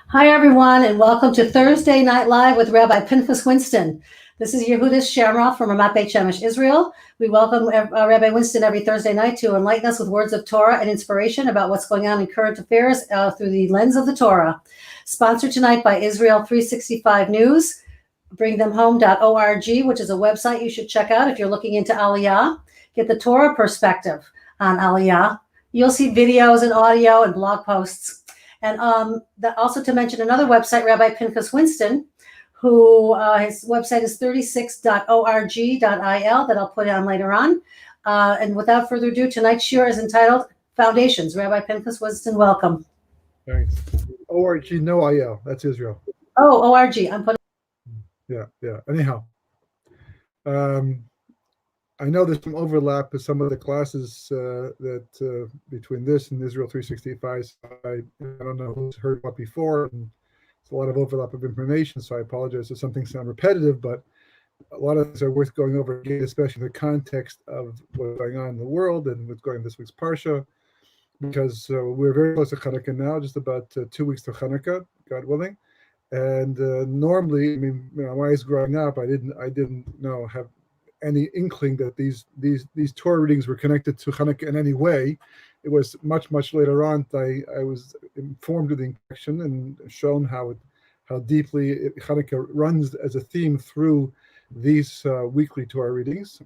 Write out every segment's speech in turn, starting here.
Hi, everyone, and welcome to Thursday Night Live with Rabbi Pinchas Winston. This is Yehudis Shamroff from Ramat Beit Shemesh, Israel. We welcome Rabbi Winston every Thursday night to enlighten us with words of Torah and inspiration about what's going on in current affairs through the lens of the Torah. Sponsored tonight by Israel 365 News, bringthemhome.org, which is a website you should check out if you're looking into Aliyah. Get the Torah perspective on Aliyah. You'll see videos and audio and blog posts. And also to mention another website, Rabbi Pinchas Winston, who his website is 36.org.il that I'll put on later on. And without further ado, tonight's shiur is entitled Foundations. Rabbi Pinchas Winston, welcome. Thanks. ORG, no IL. That's Israel. Oh, ORG. I'm putting. Yeah. Anyhow, I know there's some overlap with some of the classes that between this and Israel 365. So I don't know who's heard what before, and it's a lot of overlap of information. So I apologize if something sounds repetitive, but a lot of things are worth going over again, especially in the context of what's going on in the world and what's going on this week's Parsha, because we're very close to Hanukkah now, just about 2 weeks to Hanukkah, God willing. And normally, I mean, when I was growing up, I didn't have any inkling that these Torah readings were connected to Hanukkah in any way. It was much later on that I was informed of the connection and shown how deeply Hanukkah runs as a theme through these weekly Torah readings.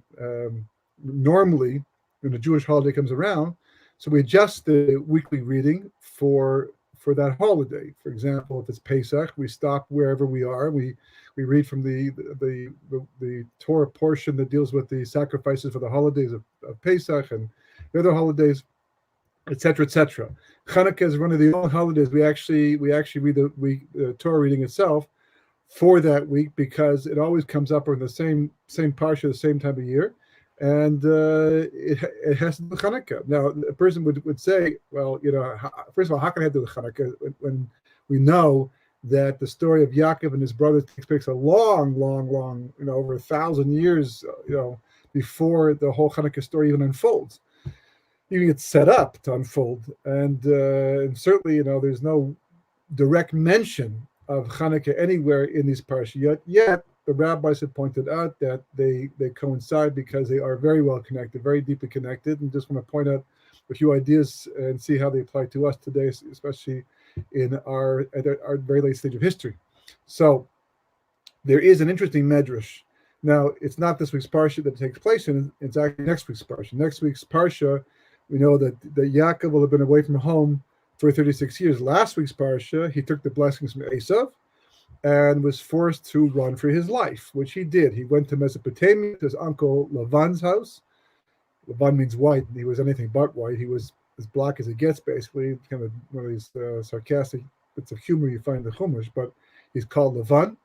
Normally, when the Jewish holiday comes around, so we adjust the weekly reading for that holiday. For example, if it's Pesach, we stop wherever we are. We read from the Torah portion that deals with the sacrifices for the holidays of Pesach and the other holidays, etc., etc. Chanukah is one of the only holidays we actually read the Torah reading itself for that week, because it always comes up on the same parsha, the same time of year, and it has to do with Chanukah. Now, a person would say, well, first of all, how can I do with Chanukah when we know that the story of Yaakov and his brothers takes place a long, over 1,000 years, before the whole Chanukah story even unfolds. Even gets set up to unfold, and certainly, there's no direct mention of Chanukah anywhere in these parashiyot. Yet the rabbis have pointed out that they coincide because they are very well connected, very deeply connected, and just want to point out a few ideas and see how they apply to us today, especially at our very late stage of history. So there is an interesting medrash. Now, it's not this week's parsha that takes place in; it's actually next week's parsha. Next week's parsha, we know that Yaakov will have been away from home for 36 years. Last week's parsha, he took the blessings from Esav and was forced to run for his life, which he did. He went to Mesopotamia, to his uncle Lavan's house. Lavan means white, and he was anything but white. He was as black as it gets, basically. Kind of one of these sarcastic bits of humor you find in the Chumash, but he's called Lavan,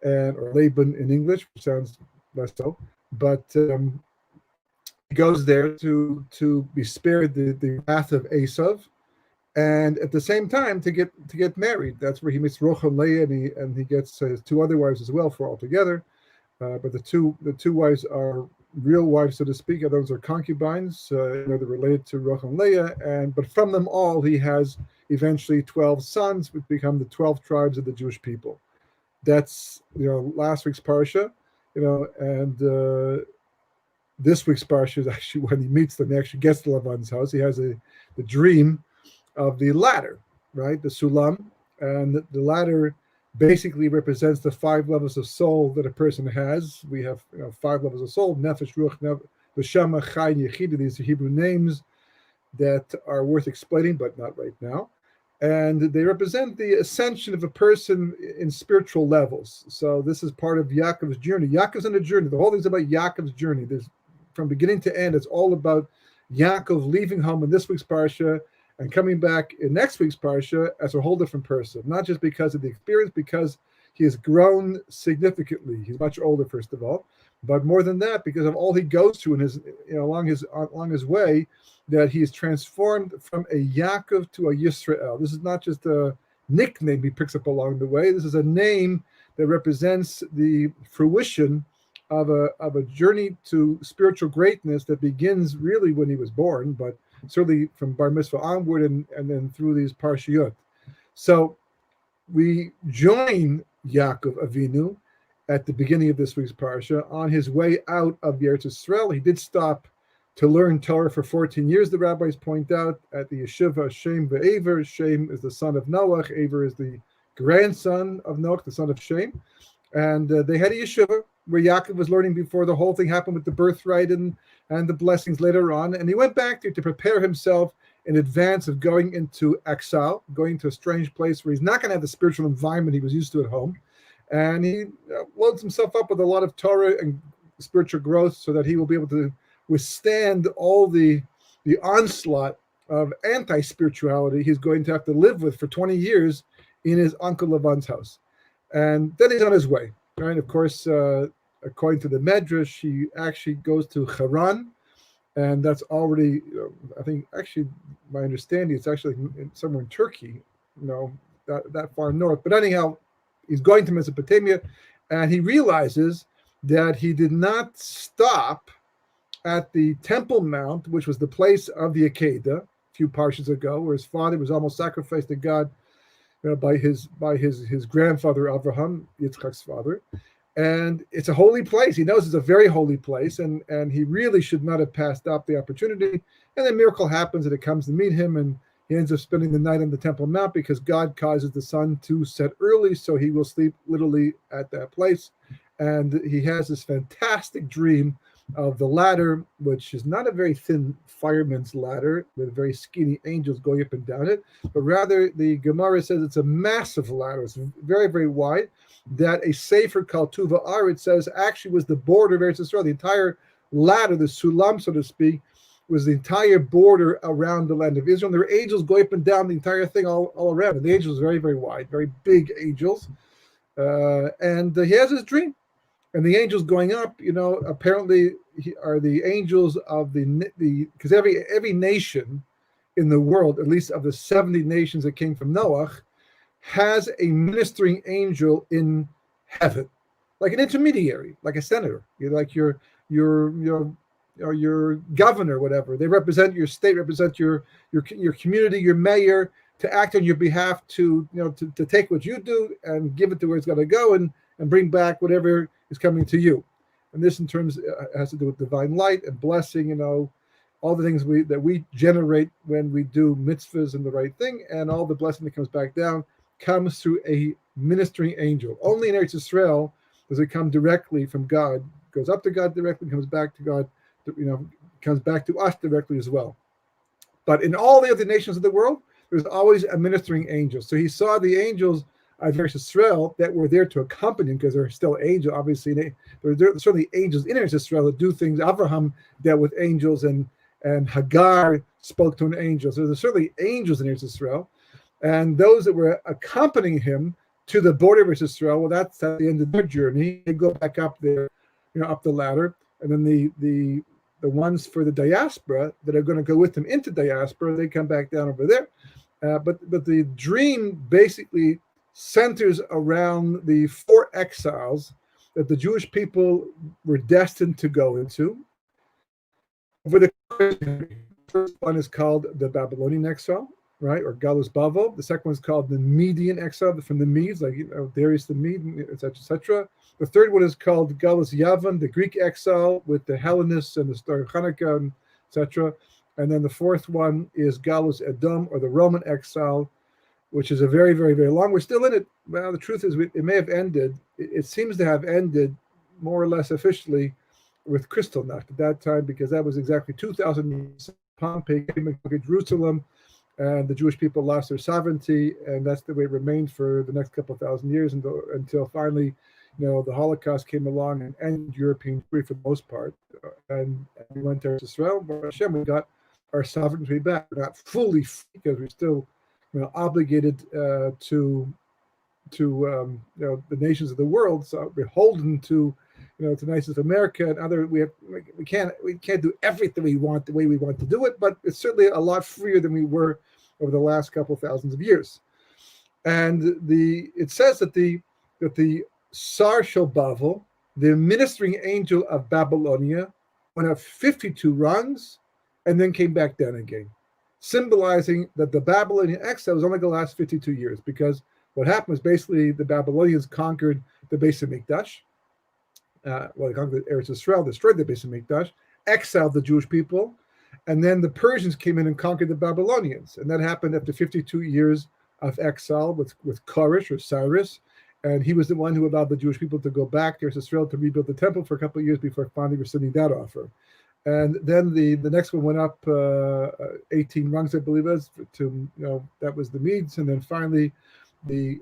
or Laban in English, which sounds less so. But he goes there to be spared the wrath of Esav, and at the same time to get married. That's where he meets Rochel and Leah, and he gets his two other wives as well for all together. But the two wives are real wives, so to speak. Others are concubines. They're related to Rochel and Leah, but from them all, he has eventually 12 sons, which become the 12 tribes of the Jewish people. That's last week's parsha, and this week's parsha is actually when he meets them. He actually gets to Lavan's house. He has the dream of the ladder, right? The sulam, and the ladder basically represents the 5 levels of soul that a person has. We have 5 levels of soul: nefesh, ruach, neshama, chai, and yechida. These are Hebrew names that are worth explaining, but not right now. And they represent the ascension of a person in spiritual levels. So this is part of Yaakov's journey. Yaakov's on a journey. The whole thing's about Yaakov's journey. There's, from beginning to end, it's all about Yaakov leaving home in this week's parsha and coming back in next week's parsha as a whole different person. Not just because of the experience, because he has grown significantly. He's much older, first of all, but more than that, because of all he goes through in his along his way, that he is transformed from a Yaakov to a Yisrael. This is not just a nickname he picks up along the way. This is a name that represents the fruition of a journey to spiritual greatness that begins really when he was born, but certainly from Bar Mitzvah onward and then through these Parshiyot. So we join Yaakov Avinu at the beginning of this week's parsha on his way out of Eretz Yisrael. He did stop to learn Torah for 14 years, the rabbis point out, at the yeshiva Shem ve'Aver. Shem is the son of Noach. Aver is the grandson of Noach, the son of Shem. And they had a yeshiva where Yaakov was learning before the whole thing happened with the birthright and the blessings later on. And he went back there to prepare himself in advance of going into exile, going to a strange place where he's not going to have the spiritual environment he was used to at home. And he loads himself up with a lot of Torah and spiritual growth so that he will be able to withstand all the onslaught of anti-spirituality he's going to have to live with for 20 years in his uncle Lavan's house. And then he's on his way. Right? Of course, according to the Medrash, he actually goes to Haran, and that's already, I think, actually, my understanding, it's actually somewhere in Turkey, that far north. But anyhow, he's going to Mesopotamia, and he realizes that he did not stop at the Temple Mount, which was the place of the Akedah, a few parshas ago, where his father was almost sacrificed to God by his grandfather Abraham, Yitzchak's father. And it's a holy place. He knows it's a very holy place, and he really should not have passed up the opportunity. And then miracle happens, and it comes to meet him, and he ends up spending the night on the Temple Mount because God causes the sun to set early, so he will sleep literally at that place. And he has this fantastic dream of the ladder, which is not a very thin fireman's ladder with very skinny angels going up and down it, but rather the Gemara says it's a massive ladder. It's very, very wide, that a sefer called Tuva Aretz says actually was the border of Eretz Yisrael. The entire ladder, the sulam, so to speak, was the entire border around the land of Israel. And there were angels going up and down the entire thing all around. And the angels were very, very wide, very big angels. And he has his dream. And the angels going up, apparently are the angels of the because every nation in the world, at least of the 70 nations that came from Noach, has a ministering angel in heaven, like an intermediary, like a senator, like your governor, whatever. They represent your state, represent your community, your mayor, to act on your behalf, to take what you do and give it to where it's got to go and bring back whatever is coming to you. And this in terms has to do with divine light and blessing, all the things that we generate when we do mitzvahs and the right thing, and all the blessing that comes back down comes through a ministering angel. Only in Eretz Yisrael does it come directly from God, goes up to God directly, comes back to God, comes back to us directly as well. But in all the other nations of the world, there's always a ministering angel. So he saw the angels of Eretz Yisrael that were there to accompany him, because they're still angels. Obviously, there are certainly angels in Eretz Yisrael that do things. Abraham dealt with angels, and Hagar spoke to an angel. So there's certainly angels in Eretz Yisrael. And those that were accompanying him to the border of Eretz Yisrael, well, that's at the end of their journey. They go back up there, up the ladder. And then the ones for the diaspora that are going to go with them into diaspora, they come back down over there. But the dream basically centers around the 4 exiles that the Jewish people were destined to go into. The first one is called the Babylonian exile, right, or Galus Bavel. The second one is called the Median exile, from the Medes, like Darius the Mede, etc., etc. The third one is called Galus Yavan, the Greek exile with the Hellenists and the story of Hanukkah, etc. And then the fourth one is Galus Edom, or the Roman exile, which is a very, very, very long. We're still in it. Well, the truth is, it may have ended. It seems to have ended more or less officially with Kristallnacht at that time, because that was exactly 2,000 years. Pompey came into Jerusalem, and the Jewish people lost their sovereignty, and that's the way it remained for the next couple of thousand years until finally, the Holocaust came along and ended European Jewry for the most part, and we went to Israel. But Hashem, we got our sovereignty back. We're not fully free, because we're still obligated to the nations of the world, so beholden to the nice of America and other. We can't do everything we want the way we want to do it, but it's certainly a lot freer than we were over the last couple thousands of years. And it says that the Sar Shel Bavel, the ministering angel of Babylonia, went up 52 rungs and then came back down again, symbolizing that the Babylonian exile was only going to last 52 years, because What happened was basically the Babylonians conquered the Beis Hamikdash. They conquered Eretz Yisrael, destroyed the Beis Hamikdash, exiled the Jewish people, and then the Persians came in and conquered the Babylonians. And that happened after 52 years of exile with Koresh or Cyrus. And he was the one who allowed the Jewish people to go back to Eretz Yisrael to rebuild the temple for a couple of years before finally rescinding that offer. And then the next one went up 18 rungs, I believe it was, to, that was the Medes. And then finally, the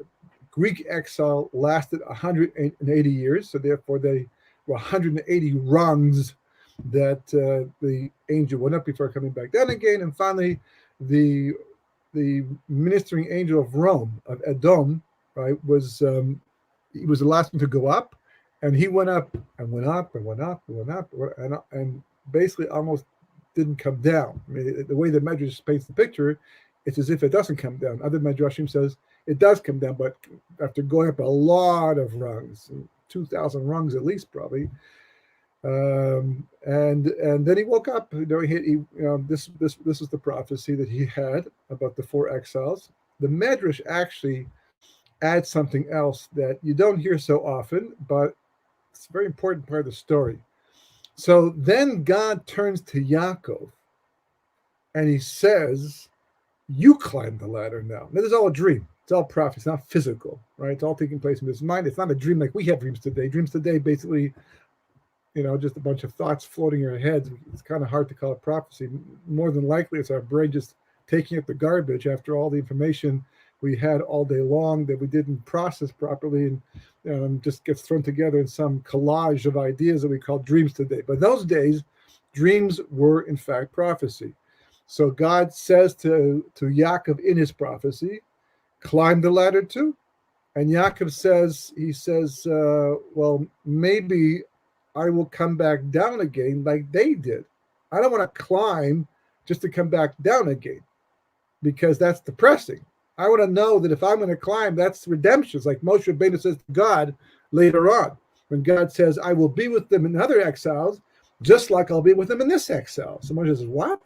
Greek exile lasted 180 years. So therefore, they were 180 rungs that the angel went up before coming back down again. And finally, the ministering angel of Rome, of Edom, right, he was the last one to go up. And he went up and went up and went up and went up and basically almost didn't come down. I mean, the way the Medrash paints the picture, it's as if it doesn't come down. Other Medrashim says it does come down, but after going up a lot of rungs, 2,000 rungs at least, probably. And then he woke up. This is the prophecy that he had about the 4 exiles. The Medrash actually adds something else that you don't hear so often, but it's a very important part of the story. So then God turns to Yaakov and he says, you climb the ladder now. This is all a dream. It's all prophecy. It's not physical, right? It's all taking place in his mind. It's not a dream like we have dreams today. Dreams today, basically, just a bunch of thoughts floating in our heads. It's kind of hard to call it prophecy. More than likely, it's our brain just taking up the garbage after all the information we had all day long that we didn't process properly, and just gets thrown together in some collage of ideas that we call dreams today. But in those days, dreams were in fact prophecy. So God says to Yaakov in his prophecy, climb the ladder too. And Yaakov says, well, maybe I will come back down again like they did. I don't want to climb just to come back down again, because that's depressing. I want to know that if I'm going to climb, that's redemption. It's like Moshe Rabbeinu says to God later on, when God says, I will be with them in other exiles, just like I'll be with them in this exile. So Moshe says, what?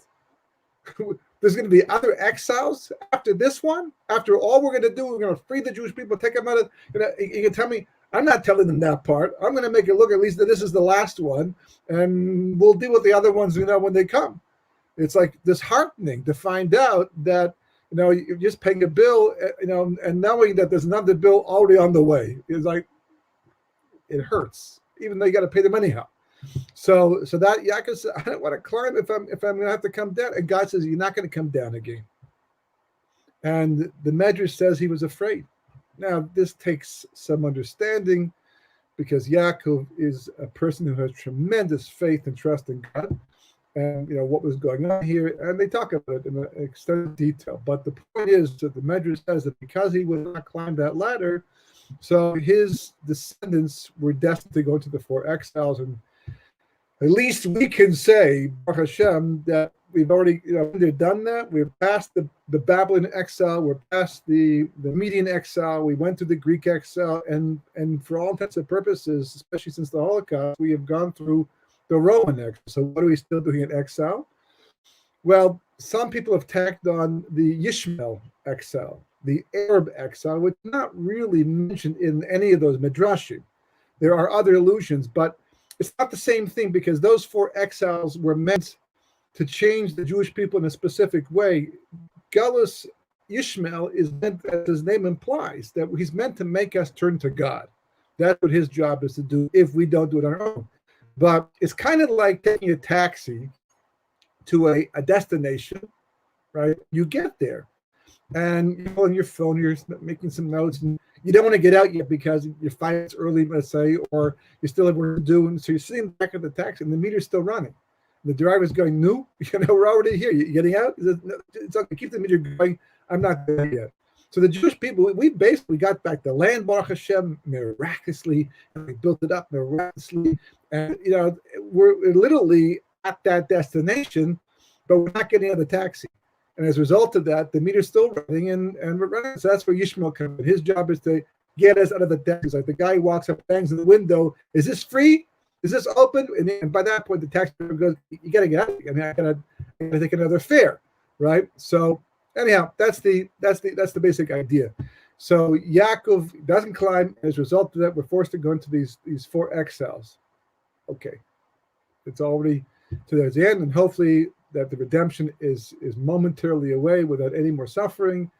There's going to be other exiles after this one? After all we're going to do, we're going to free the Jewish people, take them out of, you can tell me, I'm not telling them that part. I'm going to make it look at least that this is the last one, and we'll deal with the other ones, when they come. It's like disheartening to find out that, you're just paying a bill, and knowing that there's another bill already on the way. It's like, it hurts, even though you got to pay them anyhow. So that Yaakov said, I don't want to climb if I'm going to have to come down. And God says, you're not going to come down again. And the Medrash says he was afraid. Now, this takes some understanding, because Yaakov is a person who has tremendous faith and trust in God. And what was going on here, and they talk about it in extensive detail. But the point is that the Medrash says that because he would not climb that ladder, so his descendants were destined to go to the 4 exiles. And at least we can say, Baruch Hashem, that we've already done that. We're past the Babylon exile. We're past the Median exile. We went to the Greek exile, and for all intents and purposes, especially since the Holocaust, we have gone through the Roman exile. So what are we still doing in exile? Well, some people have tacked on the Yishmael exile, the Arab exile, which is not really mentioned in any of those midrashim. There are other allusions, but it's not the same thing, because those 4 exiles were meant to change the Jewish people in a specific way. Galus Yishmael is meant, as his name implies, that he's meant to make us turn to God. That's what his job is to do if we don't do it on our own. But it's kind of like taking a taxi to a destination, right? You get there, and you're on your phone, you're making some notes, and you don't want to get out yet because you're 5 minutes early, let's say, or you still have work to do. And so you're sitting back of the taxi, and the meter's still running. The driver's going, no, we're already here. You getting out? It's okay, keep the meter going. I'm not there yet. So the Jewish people, we basically got back the land, Baruch Hashem, miraculously, and we built it up miraculously. And, we're literally at that destination, but we're not getting out of the taxi. And as a result of that, the meter's still running, and we're running. So that's where Yishmael comes in. His job is to get us out of the taxi. It's like the guy who walks up, bangs in the window. Is this free? Is this open? And by that point, the taxi driver goes, you got to get out. I mean, I got to take another fare, right? So anyhow, that's the basic idea. So Yaakov doesn't climb. As a result of that, we're forced to go into these 4 exiles. Okay, it's already to the end, and hopefully that the redemption is momentarily away without any more suffering,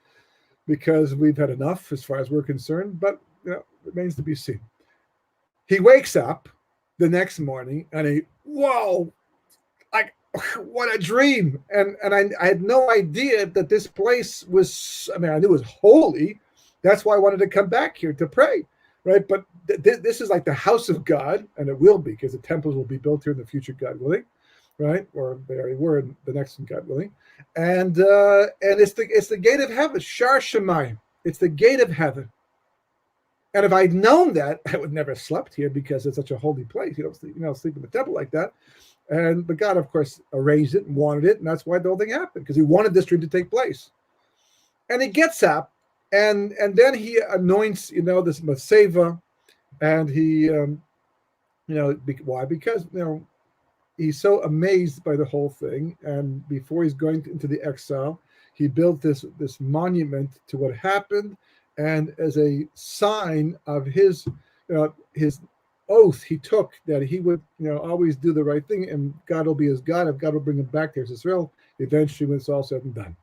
because we've had enough as far as we're concerned. But remains to be seen. He wakes up the next morning and whoa, like what a dream! And I had no idea that this place was. I mean, I knew it was holy. That's why I wanted to come back here to pray, right? But this is like the house of God, and it will be, because the temples will be built here in the future, God willing, right? Or they already were in the next one, God willing. And it's the gate of heaven, Shar Shemayim. It's the gate of heaven. And if I'd known that, I would never have slept here, because it's such a holy place. You don't sleep in the temple like that. But God, of course, arranged it and wanted it, and that's why the whole thing happened, because He wanted this dream to take place. And he gets up, and then he anoints, this Matseva, and he, why? Because he's so amazed by the whole thing, and before he's going into the exile, he built this monument to what happened. And as a sign of his oath he took that he would, always do the right thing, and God will be his God, and God will bring him back to Israel eventually when it's all said and done.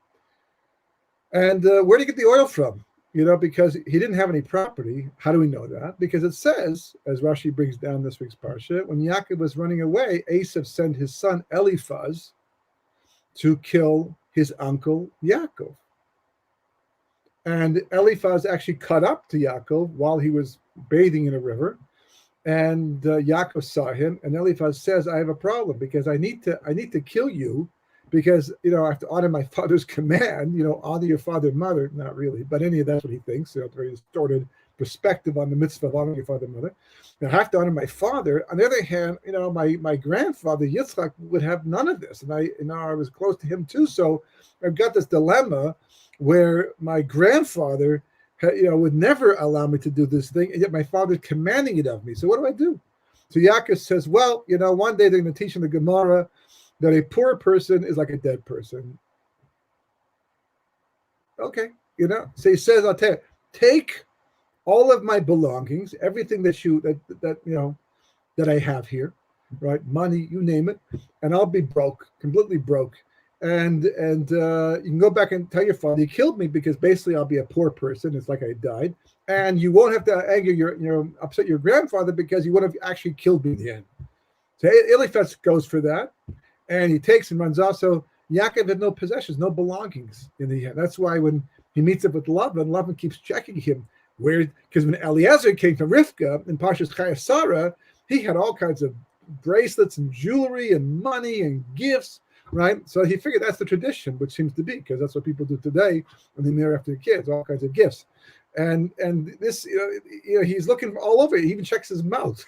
And where did he get the oil from? Because he didn't have any property. How do we know that? Because it says, as Rashi brings down this week's parsha, when Yaakov was running away, Esav sent his son Eliphaz to kill his uncle Yaakov. And Eliphaz actually caught up to Yaakov while he was bathing in a river. And Yaakov saw him, and Eliphaz says, I have a problem, because I need to kill you, because I have to honor my father's command, honor your father and mother. Not really, but that's what he thinks. Very distorted perspective on the mitzvah of honoring your father and mother. I have to honor my father. On the other hand, my grandfather Yitzchak would have none of this, and I was close to him too. So I've got this dilemma where my grandfather, would never allow me to do this thing, and yet my father's commanding it of me. So what do I do? So Yaakov says, well, one day they're going to teach in the Gemara that a poor person is like a dead person. Okay, So he says, I'll tell you, take all of my belongings, everything that I have here, right? Money, you name it, and I'll be broke, completely broke. And you can go back and tell your father he killed me, because basically I'll be a poor person. It's like I died, and you won't have to anger upset your grandfather, because he would have actually killed me in the end. So Eliphaz goes for that, and he takes and runs off. So Yaakov had no possessions, no belongings in the end. That's why when he meets up with Lavan keeps checking him because when Eliezer came from Rivka in Parshas Chaya Sarah, he had all kinds of bracelets and jewelry and money and gifts. Right, so he figured that's the tradition, which seems to be, because that's what people do today when they marry after the kids, all kinds of gifts, and this, he's looking all over. He even checks his mouth.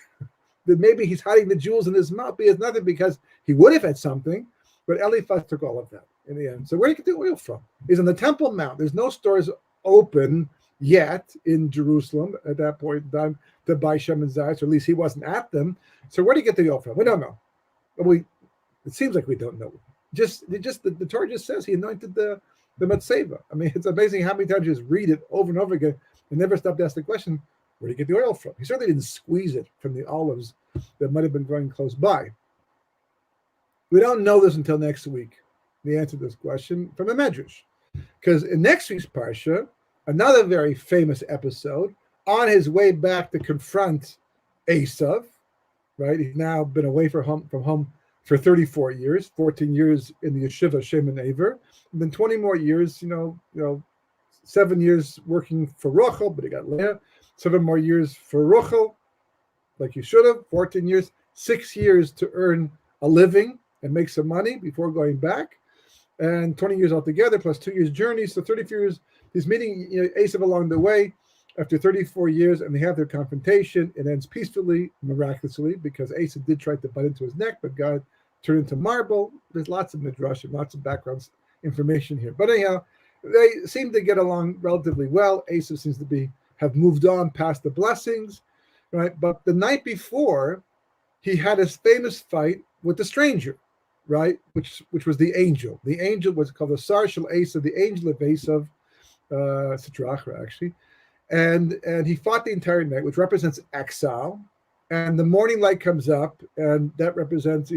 That maybe he's hiding the jewels in his mouth, but he has nothing, because he would have had something, but Eliphaz took all of that in the end. So where do you get the oil from? He's on the Temple Mount. There's no stores open yet in Jerusalem at that point in time to buy Shem and Zayis, or at least he wasn't at them. So where do you get the oil from? We don't know. It seems like we don't know. The Torah just says he anointed the Matseva. I mean, it's amazing how many times you just read it over and over again and never stop to ask the question, where do you get the oil from? He certainly didn't squeeze it from the olives that might have been growing close by. We don't know this until next week, the answer to this question from the Medrash. Because in next week's Parsha, another very famous episode, on his way back to confront Esav, right? He's now been away from home for 34 years, 14 years in the yeshiva Shem and Aver, and then 20 more years, 7 years working for Rochel, but he got Leah, 7 more years for Rochel, like he should have, 14 years, 6 years to earn a living and make some money before going back, and 20 years altogether, plus 2 years journey, so 34 years. He's meeting Esav along the way after 34 years, and they have their confrontation. It ends peacefully, miraculously, because Esav did try to butt into his neck, but God turned into marble. There's lots of midrash and lots of background information here. But anyhow, they seem to get along relatively well. Esav seems to have moved on past the blessings, right? But the night before, he had his famous fight with the stranger, right? Which was the angel. The angel was called the Sar Shel Esav, the angel of Esav, Sitrachra actually. And he fought the entire night, which represents exile. And the morning light comes up, and that represents,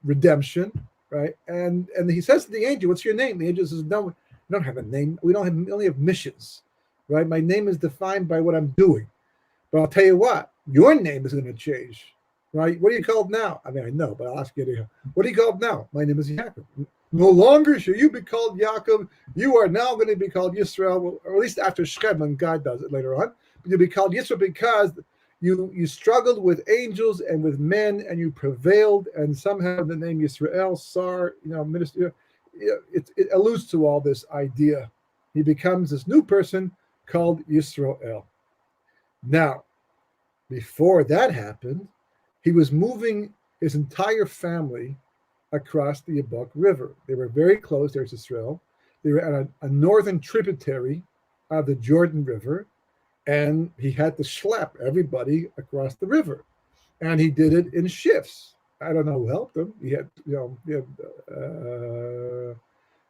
redemption, right? And he says to the angel, "What's your name?" The angel says, "No, we don't have a name. We only have missions, right? My name is defined by what I'm doing. But I'll tell you what, your name is going to change, right? What are you called now?" I mean, I know, but I'll ask you anyhow. What are you called now? "My name is Yaakov." "No longer shall you be called Yaakov. You are now going to be called Yisrael," or at least after Shem, when God does it later on. But you'll be called Yisrael because you struggled with angels and with men, and you prevailed, and somehow the name Yisrael, Sar, minister, it alludes to all this idea. He becomes this new person called Yisrael. Now, before that happened, he was moving his entire family across the Yabok River. They were very close to Israel. They were at a northern tributary of the Jordan River, and he had to schlep everybody across the river. And he did it in shifts. I don't know who helped him. He had,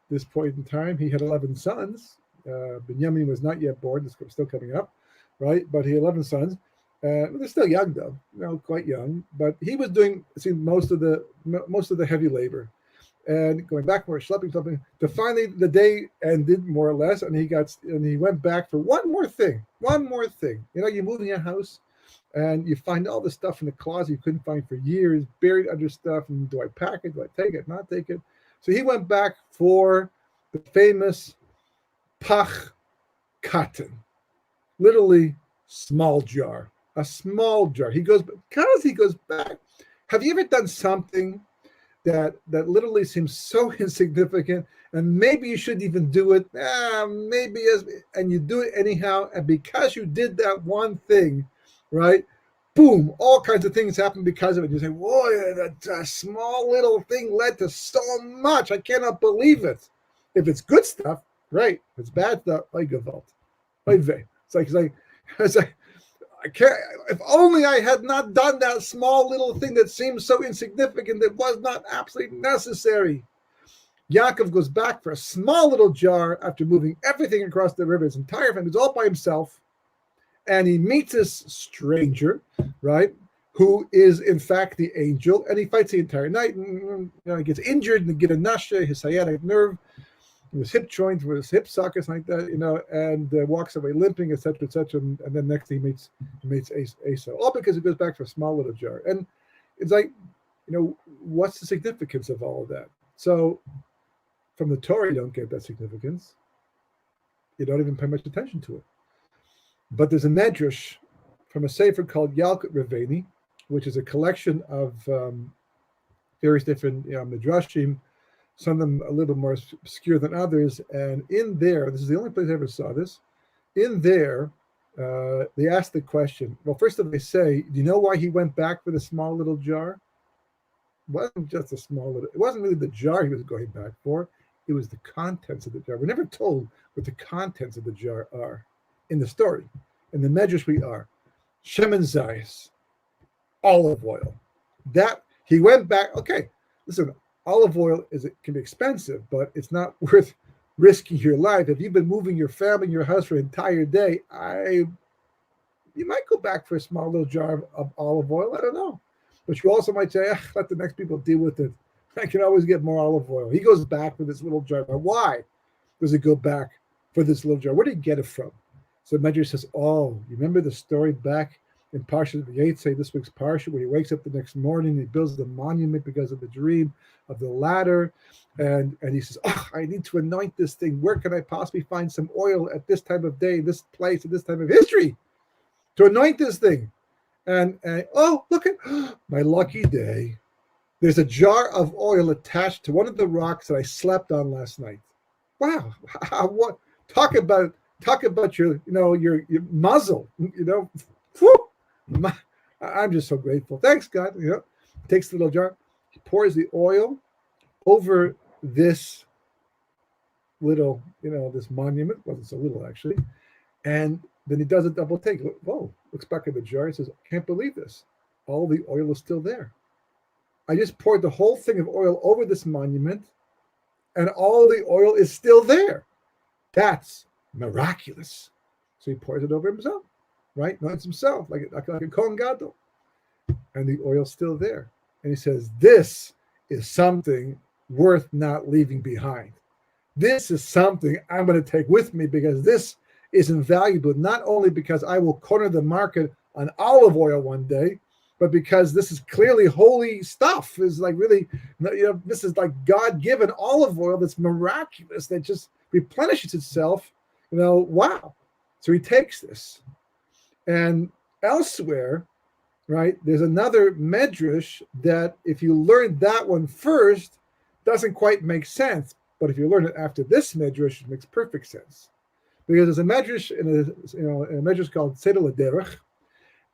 this point in time, he had 11 sons. Benjamin was not yet born. This was still coming up, right? But he had 11 sons. They're still young, though, quite young. But he was doing most of the heavy labor, and going back more, schlepping something. To finally, the day ended more or less, and he went back for one more thing. You're moving your house, and you find all the stuff in the closet you couldn't find for years, buried under stuff. And do I pack it? Do I take it? Not take it? So he went back for the famous pach katan, literally small jar. A small jar. He goes back. Have you ever done something that literally seems so insignificant, and maybe you shouldn't even do it? And you do it anyhow, and because you did that one thing, right? Boom! All kinds of things happen because of it. You say, "Boy, that small little thing led to so much. I cannot believe it." If it's good stuff, great. If it's bad stuff, it's like. I can't. If only I had not done that small little thing that seems so insignificant, that was not absolutely necessary. Yaakov goes back for a small little jar after moving everything across the river. His entire family is all by himself, and he meets this stranger, right, who is in fact the angel, and he fights the entire night. And he gets injured and get a nasha, his sciatic nerve, his hip joint, with his hip sockets like that, and walks away limping, etc., etc. And then next he meets Esau, all because he goes back for a small little jar. And it's like, what's the significance of all of that? So, from the Torah, you don't get that significance. You don't even pay much attention to it. But there's a medrash from a sefer called Yalkut Raveni, which is a collection of various different midrashim. Some of them a little more obscure than others. And in there, this is the only place I ever saw this. In there, they ask the question. Well, first of all, they say, "Do you know why he went back for the small little jar?" It wasn't just a small little. It wasn't really the jar he was going back for. It was the contents of the jar. We're never told what the contents of the jar are in the story. In the medrash, we are shemen zayis, olive oil. That he went back. Okay, listen. Olive oil can be expensive, but it's not worth risking your life. If you've been moving your family, your house for an entire day, you might go back for a small little jar of olive oil. I don't know. But you also might say, let the next people deal with it. I can always get more olive oil. He goes back for this little jar. Now, why does he go back for this little jar? Where did he get it from? So Medrash says, you remember the story back in Parsha V'Yetzei, this week's Parsha, where he wakes up the next morning, he builds the monument because of the dream of the ladder, and he says, I need to anoint this thing. Where can I possibly find some oil at this time of day, this place, at this time of history to anoint this thing? And look at my lucky day. There's a jar of oil attached to one of the rocks that I slept on last night. Wow, what? Talk about your muzzle, Whew. I'm just so grateful. Thanks, God. Takes the little jar, he pours the oil over this little, this monument. Wasn't so little actually, and then he does a double take. Whoa! Looks back at the jar. He says, "I can't believe this. All the oil is still there. I just poured the whole thing of oil over this monument, and all the oil is still there. That's miraculous." So he pours it over himself, right? Not himself, like a Kohen Gadol. And the oil's still there. And he says, this is something worth not leaving behind. This is something I'm going to take with me because this is invaluable, not only because I will corner the market on olive oil one day, but because this is clearly holy stuff. Is like really, this is like God-given olive oil that's miraculous, that just replenishes itself. Wow. So he takes this. And elsewhere, right, there's another medrash that if you learn that one first, doesn't quite make sense. But if you learn it after this medrash, it makes perfect sense. Because there's a medrash in a medrash called Tzedel Derech,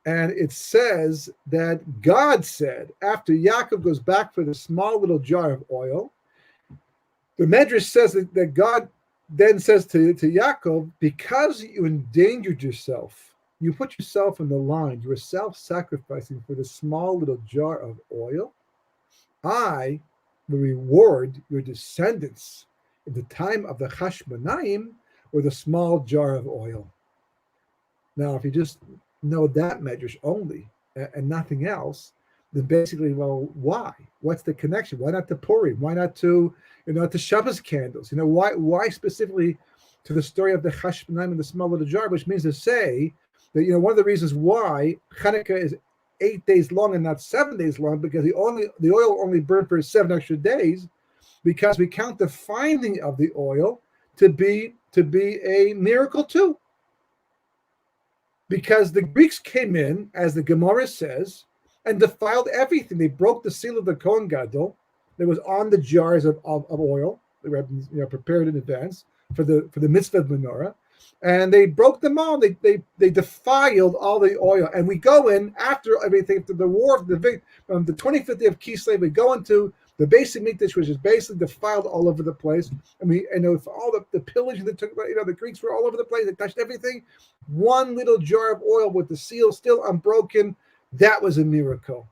and it says that God said, after Yaakov goes back for the small little jar of oil, the medrash says that God then says to Yaakov, because you endangered yourself, you put yourself in the line, you were self-sacrificing for the small little jar of oil, I will reward your descendants in the time of the Chashmonaim with a small jar of oil. Now, if you just know that medrash only and nothing else, then basically, well, why? What's the connection? Why not to Purim? Why not to, to Shabbos candles? Why specifically to the story of the Chashmonaim and the small little jar, which means to say that, one of the reasons why Hanukkah is 8 days long and not 7 days long, because the oil only burned for 7 extra days, because we count the finding of the oil to be a miracle too. Because the Greeks came in, as the Gemara says, and defiled everything. They broke the seal of the Kohen Gadol that was on the jars of oil. They were prepared in advance for the mitzvah of menorah, and they broke them all. They defiled all the oil. And we go in after everything, after the war, the 25th day of Kislev, we go into the basic mikdash, which is basically defiled all over the place. And for all the pillaging that took place, the Greeks were all over the place. They touched everything. One little jar of oil with the seal still unbroken. That was a miracle.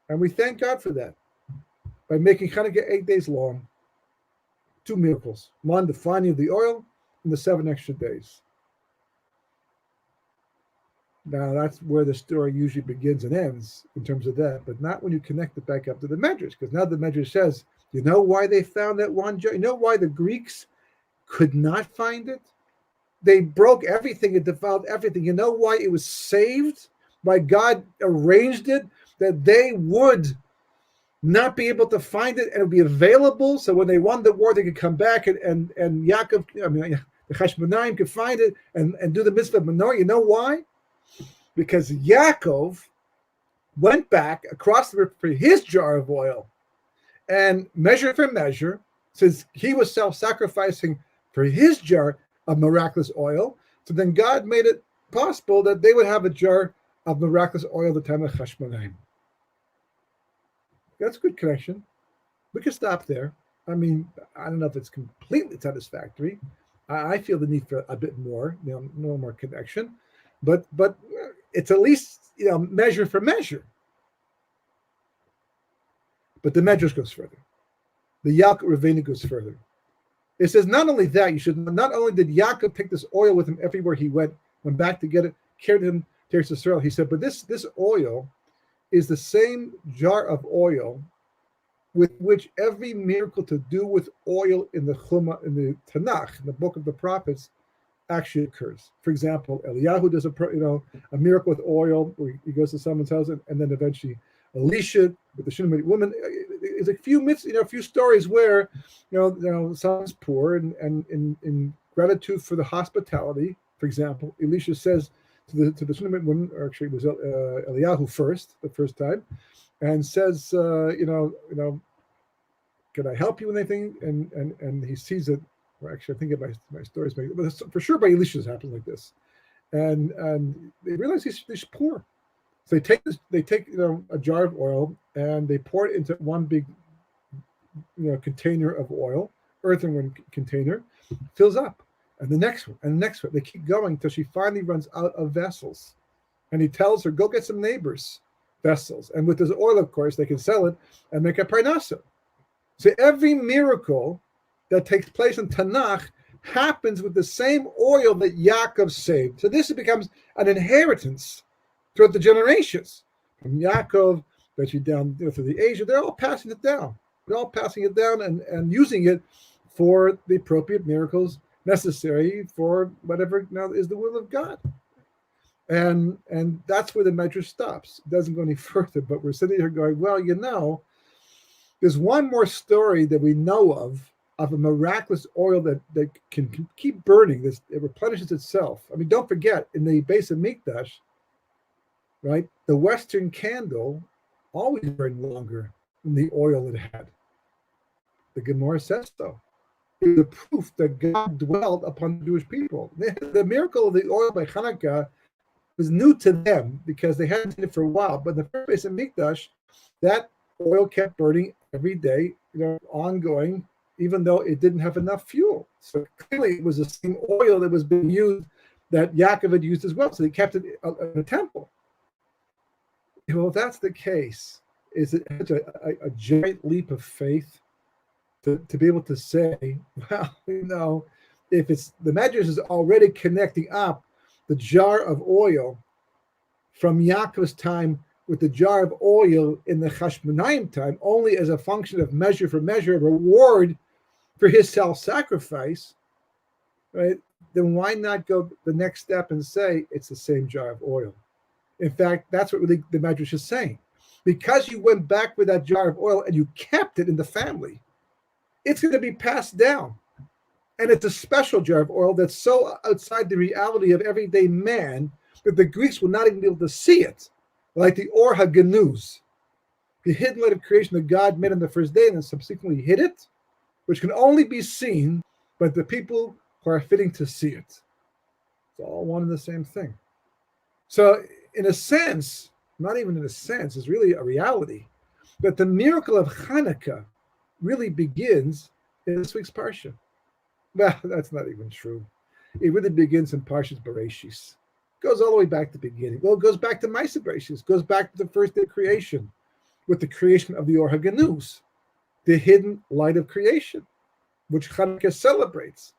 And we thank God for that. By making Hanukkah 8 days long. 2 miracles. One, the finding of the oil, and the 7 extra days. Now, that's where the story usually begins and ends in terms of that, but not when you connect it back up to the Medrash, because now the Medrash says, you know why they found that one jar? You know why the Greeks could not find it? They broke everything and defiled everything. You know why it was saved? Why God arranged it? That they would not be able to find it and it would be available, so when they won the war, they could come back and Yaakov, the Chashmonaim could find it and do the mitzvah of menorah. You know why? Because Yaakov went back across the river for his jar of oil, and measure for measure, since he was self-sacrificing for his jar of miraculous oil, so then God made it possible that they would have a jar of miraculous oil at the time of Chashmonaim. That's a good connection. We could stop there. I don't know if it's completely satisfactory. I feel the need for a bit more, no more connection, but it's at least measure for measure. But the Medrash goes further. The Yaakov Ravina goes further. It says not only that, not only did Yaakov take this oil with him everywhere he went back to get it, carried him to Eretz Yisrael. He said, but this oil is the same jar of oil with which every miracle to do with oil in the Chumah, in the Tanakh, in the book of the prophets, actually occurs. For example, Eliyahu does a miracle with oil, where he goes to someone's house, and then eventually Elisha with the Shunammite woman. There's a few myths, a few stories where someone's poor, and in gratitude for the hospitality. For example, Elisha says to the Shunammite woman, or actually it was Eliyahu the first time, and says, can I help you with anything? And he sees it. Or actually, I think of my stories, but for sure by Elisha's happened like this, and they realize he's poor, so they take a jar of oil and they pour it into one big container of oil, earthenware container, fills up, and the next one and the next one. They keep going until she finally runs out of vessels, and he tells her, go get some neighbors' vessels, and with this oil, of course, they can sell it and make a parnasa. So every miracle that takes place in Tanakh happens with the same oil that Yaakov saved. So this becomes an inheritance throughout the generations. From Yaakov, especially down through the Asia, they're all passing it down. They're all passing it down and using it for the appropriate miracles necessary for whatever now is the will of God. And that's where the measure stops. It doesn't go any further, but we're sitting here going, well, there's one more story that we know of a miraculous oil that can keep burning. It replenishes itself. I mean, don't forget, in the base of Mikdash, right, the Western candle always burned longer than the oil it had. The Gemara says so. It was a proof that God dwelled upon the Jewish people. The miracle of the oil by Hanukkah was new to them because they hadn't seen it for a while. But in the first base of Mikdash, that oil kept burning every day, ongoing, even though it didn't have enough fuel. So clearly it was the same oil that was being used that Yaakov had used as well. So they kept it in the temple. Well, if that's the case, is it such a giant leap of faith to be able to say, well, if it's the Medrash is already connecting up the jar of oil from Yaakov's time with the jar of oil in the Chashmonaim time, only as a function of measure for measure, a reward for his self-sacrifice, right? Then why not go the next step and say it's the same jar of oil? In fact, that's what really the Medrash is saying. Because you went back with that jar of oil and you kept it in the family, it's going to be passed down. And it's a special jar of oil that's so outside the reality of everyday man that the Greeks will not even be able to see it, like the Or HaGanuz, the hidden light of creation that God made on the first day and then subsequently hid it, which can only be seen by the people who are fitting to see it. It's all one and the same thing. So in a sense, not even in a sense, it's really a reality that the miracle of Hanukkah really begins in this week's Parsha. Well, that's not even true. It really begins in Parshas Bereshis. Goes all the way back to the beginning. Well, it goes back to Ma'aseh Bereshis. Goes back to the first day of creation, with the creation of the Or HaGanuz, the hidden light of creation, which Hanukkah celebrates,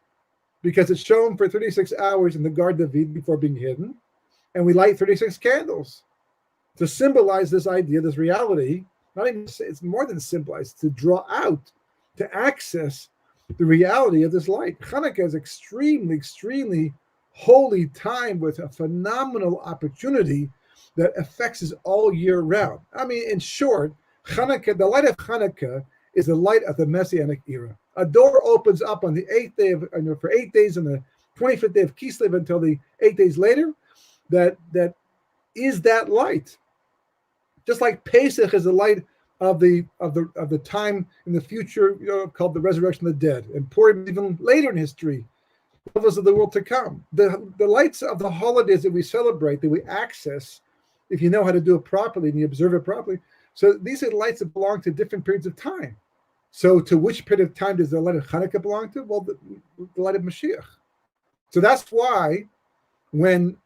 because it's shown for 36 hours in the Garden of Eden before being hidden, and we light 36 candles to symbolize this idea, this reality. Not even, it's more than symbolize, to draw out, to access the reality of this light. Hanukkah is extremely, extremely holy time with a phenomenal opportunity that affects us all year round. I mean, in short, Hanukkah, the light of Hanukkah is the light of the Messianic era. A door opens up on the 8th day for 8 days on the 25th day of Kislev until the 8 days later. That is that light. Just like Pesach is the light of the time in the future, called the resurrection of the dead, and Purim even later in history, levels of the world to come. The lights of the holidays that we celebrate, that we access, if you know how to do it properly and you observe it properly. So these are lights that belong to different periods of time. So to which period of time does the light of Hanukkah belong to? Well, the light of Mashiach. So that's why when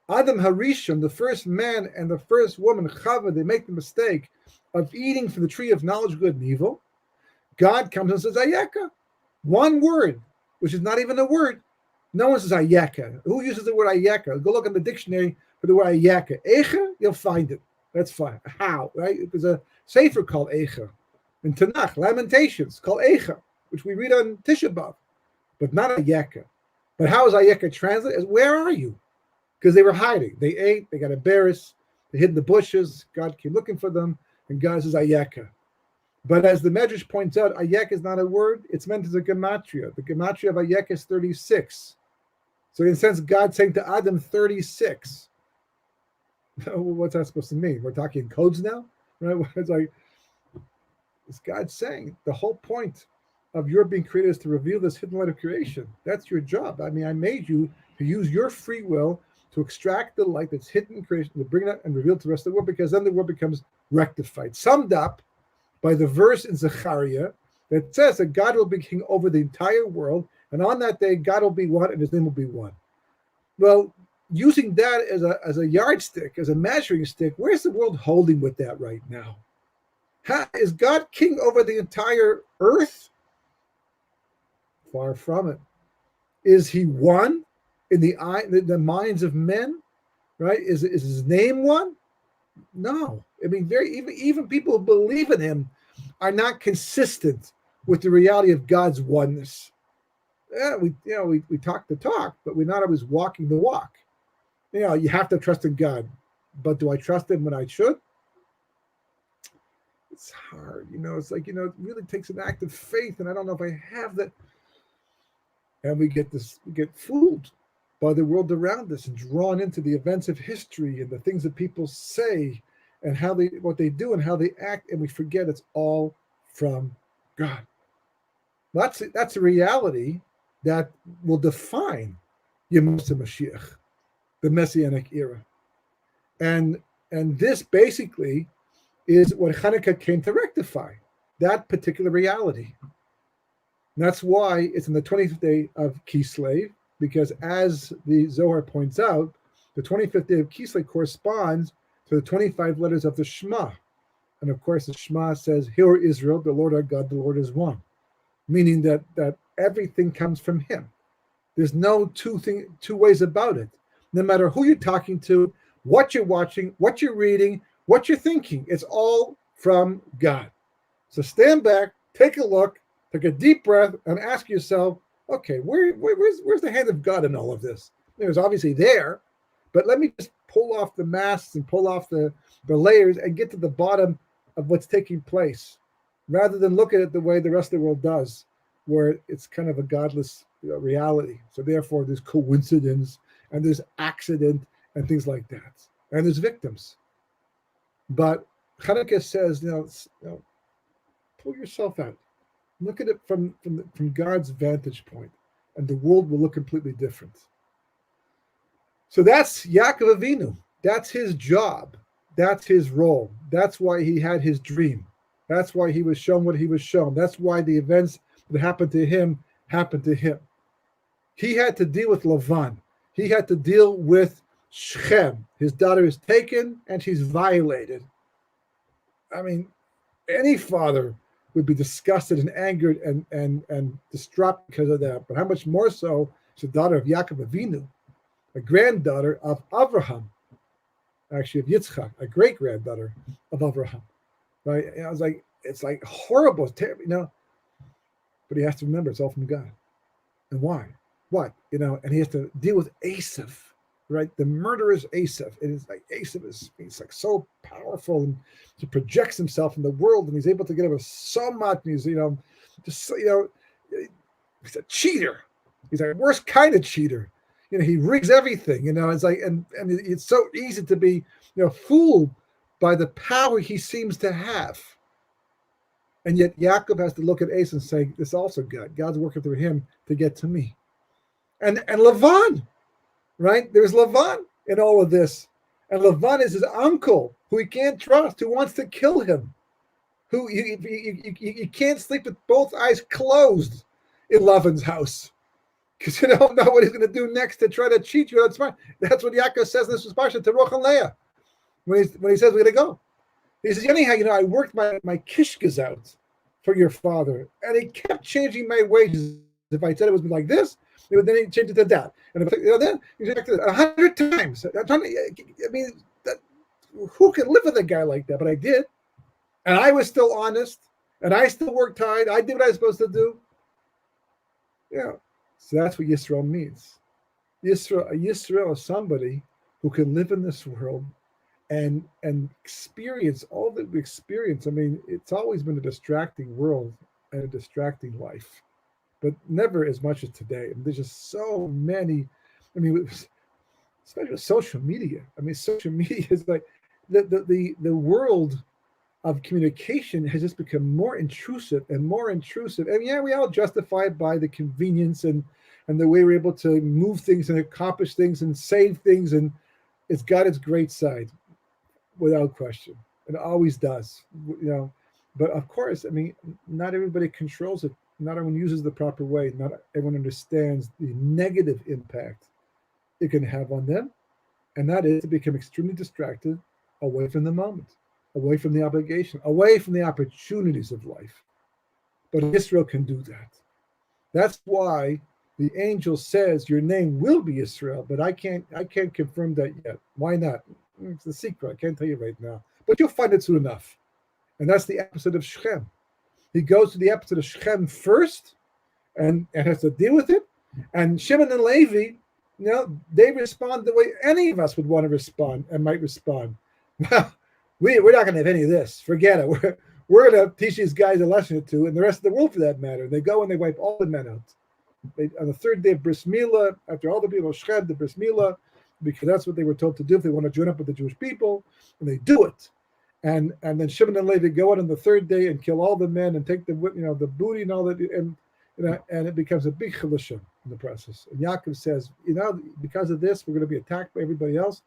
Adam Harishon, the first man and the first woman, Chava, they make the mistake of eating from the tree of knowledge of good and evil, God comes and says, Ayeka. One word, which is not even a word. No one says Ayeka. Who uses the word Ayeka? Go look in the dictionary for the word Ayeka. Eicha, you'll find it. That's fine. How, right? There's a sefer called Eicha. In Tanakh, Lamentations, called Eicha, which we read on Tisha B'Av, but not Ayeka. But how is Ayeka translated? Where are you? Because they were hiding. They ate, they got embarrassed, they hid in the bushes. God came looking for them, and God says Ayeka. But as the Medrash points out, Ayeka is not a word, it's meant as a gematria. The gematria of Ayeka is 36. So in a sense, God's saying to Adam 36. What's that supposed to mean? We're talking codes now? Right? It's like, it's God saying the whole point of your being created is to reveal this hidden light of creation. That's your job. I mean, I made you to use your free will to extract the light that's hidden in creation, to bring it out and reveal it to the rest of the world, because then the world becomes rectified. Summed up by the verse in Zechariah that says that God will be king over the entire world, and on that day, God will be one, and his name will be one. Well, using that as a yardstick, as a measuring stick, where's the world holding with that right now? Is God king over the entire earth? Far from it. Is he one in the minds of men? Right? Is his name one? No. I mean, even people who believe in him are not consistent with the reality of God's oneness. Yeah, we talk the talk, but we're not always walking the walk. You have to trust in God, but do I trust him when I should? It's hard. It's like, it really takes an act of faith, and I don't know if I have that. And we get fooled by the world around us and drawn into the events of history and the things that people say and what they do and how they act, and we forget it's all from God. That's a reality that will define Yemos HaMashiach, the Messianic era. And this basically is what Hanukkah came to rectify, that particular reality. And that's why it's on the 25th day of Kislev, because as the Zohar points out, the 25th day of Kislev corresponds to the 25 letters of the Shema. And of course, the Shema says, "Hear, Israel, the Lord our God, the Lord is one," meaning that everything comes from him. There's no two ways about it. No matter who you're talking to, what you're watching, what you're reading, what you're thinking, it's all from God. So stand back, take a look, take a deep breath, and ask yourself, okay, where's the hand of God in all of this? It was obviously there, but let me just pull off the masks and pull off the layers and get to the bottom of what's taking place, rather than look at it the way the rest of the world does, where it's kind of a godless reality. So therefore, there's coincidence and there's accident and things like that, and there's victims. But Hanukkah says, pull yourself out. Look at it from God's vantage point, and the world will look completely different. So that's Yaakov Avinu. That's his job. That's his role. That's why he had his dream. That's why he was shown what he was shown. That's why the events that happened to him happened to him. He had to deal with Lavan. He had to deal with Shechem. His daughter is taken and she's violated. I mean, any father would be disgusted and angered and distraught because of that. But how much more so is the daughter of Yaakov Avinu, a granddaughter of Avraham, actually of Yitzchak, a great-granddaughter of Avraham. Right? It's like horrible, it's terrible, But he has to remember it's all from God. And why? What? And he has to deal with Esav, right? The murderous Esav. And it's like Esav he's like so powerful, and he projects himself in the world, and he's able to get over so much. And he's, he's a cheater. He's like worst kind of cheater. He rigs everything. It's like, and it's so easy to be, fooled by the power he seems to have. And yet Yaakov has to look at Esav and say, this is also God. God's working through him to get to me. And Lavan, right? There's Lavan in all of this. And Lavan is his uncle, who he can't trust, who wants to kill him, who you can't sleep with both eyes closed in Lavan's house, because you don't know what he's going to do next to try to cheat you. That's what Yaakov says in this parsha to Roch and Leah when he says we're going to go. He says, anyhow, I worked my kishkas out for your father, and he kept changing my wages. If I said it was like this, then he changed it to that. And then he changed it 100 times. Who can live with a guy like that? But I did. And I was still honest, and I still worked hard. I did what I was supposed to do. So that's what Yisrael means. Yisrael is somebody who can live in this world and experience all that we experience. I mean, it's always been a distracting world and a distracting life, but never as much as today. And there's just so many, especially with social media. Social media is like the world of communication has just become more intrusive and more intrusive. And we all justify it by the convenience and the way we're able to move things and accomplish things and save things. And it's got its great side, without question. It always does, But of course, not everybody controls it. Not everyone uses the proper way. Not everyone understands the negative impact it can have on them. And that is to become extremely distracted, away from the moment, away from the obligation, away from the opportunities of life. But Israel can do that. That's why the angel says your name will be Israel, but I can't confirm that yet. Why not? It's a secret. I can't tell you right now. But you'll find it soon enough. And that's the episode of Shechem. He goes to the episode of Shechem first and has to deal with it. And Shimon and Levi, they respond the way any of us would want to respond and might respond. Well, we're not going to have any of this. Forget it. We're going to teach these guys a lesson or two, and the rest of the world for that matter. They go and they wipe all the men out. On the third day of Bris Milah, after all the people of Shechem, the Bris Milah, because that's what they were told to do if they want to join up with the Jewish people, and they do it. And then Shimon and Levi go out on the third day and kill all the men and take the booty and all that, and it becomes a big chilashim in the process. And Yaakov says, because of this, we're going to be attacked by everybody else.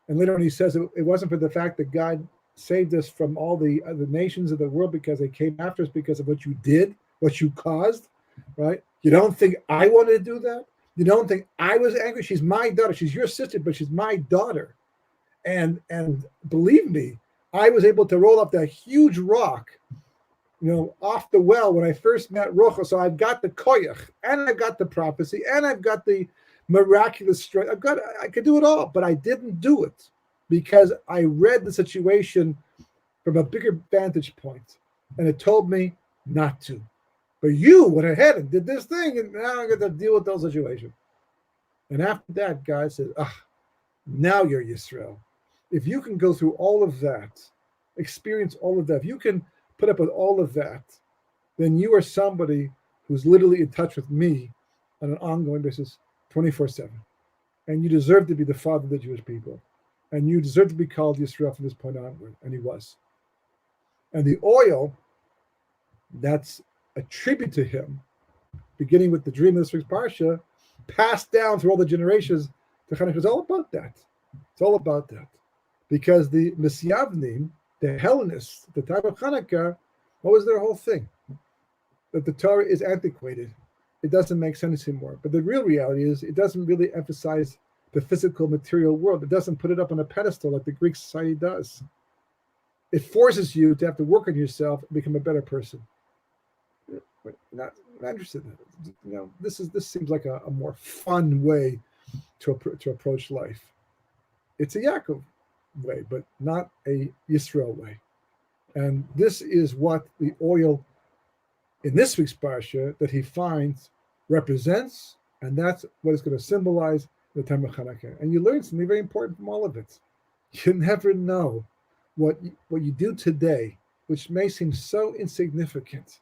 And later on, he says it wasn't for the fact that God saved us from all the other nations of the world because they came after us because of what you did, what you caused, right? You don't think I wanted to do that? You don't think I was angry? She's my daughter. She's your sister, but she's my daughter. And believe me, I was able to roll up that huge rock, off the well when I first met Rocha. So I've got the koyach, and I've got the prophecy, and I've got the miraculous strength. I could do it all, but I didn't do it because I read the situation from a bigger vantage point, and it told me not to. But you went ahead and did this thing, and now I'm going to deal with those situations. And after that, God said, now you're Yisrael. If you can go through all of that, experience all of that, if you can put up with all of that, then you are somebody who's literally in touch with me on an ongoing basis, 24/7. And you deserve to be the father of the Jewish people. And you deserve to be called Yisrael from this point onward. And he was. And the oil that's a tribute to him, beginning with the dream of this week's Parsha, passed down through all the generations to Chanukah. It's all about that. It's all about that. Because the Misyavnim, the Hellenists, at the time of Chanukah, what was their whole thing? That the Torah is antiquated. It doesn't make sense anymore. But the real reality is it doesn't really emphasize the physical material world. It doesn't put it up on a pedestal like the Greek society does. It forces you to have to work on yourself and become a better person. Not interested in it. This seems like a more fun way to approach life. It's a Yaakov way, but not a Yisrael way. And this is what the oil in this week's Parsha that he finds represents, and that's what it's going to symbolize the time of Chanukah. And you learn something very important from all of it. You never know what you do today, which may seem so insignificant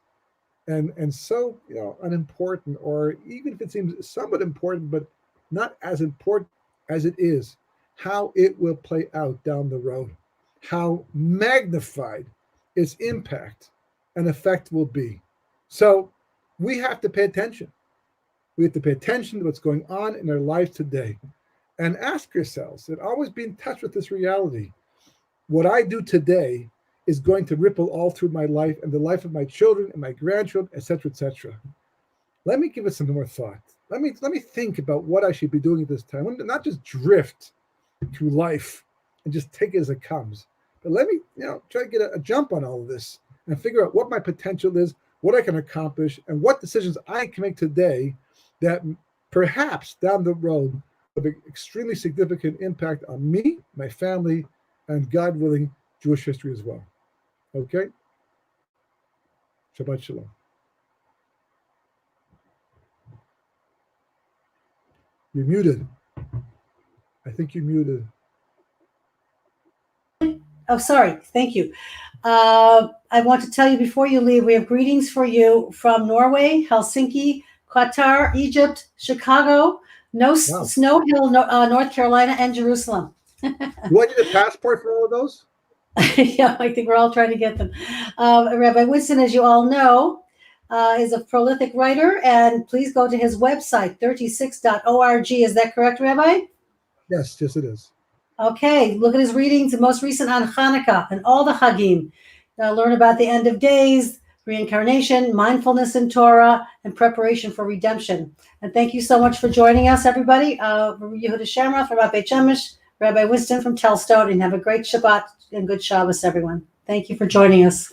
and so unimportant, or even if it seems somewhat important, but not as important as it is, how it will play out down the road, how magnified its impact and effect will be. So we have to pay attention. We have to pay attention to what's going on in our life today and ask yourselves, and always be in touch with this reality. What I do today is going to ripple all through my life and the life of my children and my grandchildren, etc., etc. Let me give it some more thought. Let me think about what I should be doing at this time. Not just drift through life and just take it as it comes, but let me try to get a jump on all of this and figure out what my potential is, what I can accomplish, and what decisions I can make today that perhaps down the road will have an extremely significant impact on me, my family, and God willing, Jewish history as well. Okay? Shabbat Shalom. You're muted. I think you're muted. Oh, sorry. Thank you. I want to tell you before you leave, we have greetings for you from Norway, Helsinki, Qatar, Egypt, Chicago, Snow Hill, North Carolina, and Jerusalem. Do I need a passport for all of those? Yeah, I think we're all trying to get them. Rabbi Winston, as you all know, is a prolific writer, and please go to his website, 36.org. Is that correct, Rabbi? Yes, it is. Okay, look at his readings, the most recent on Hanukkah and all the Hagim. Learn about the end of days, reincarnation, mindfulness in Torah, and preparation for redemption. And thank you so much for joining us, everybody. Yehuda Shamroth from Rabbi Pinchas, Rabbi Winston from Telstone, and have a great Shabbat and good Shabbos, everyone. Thank you for joining us.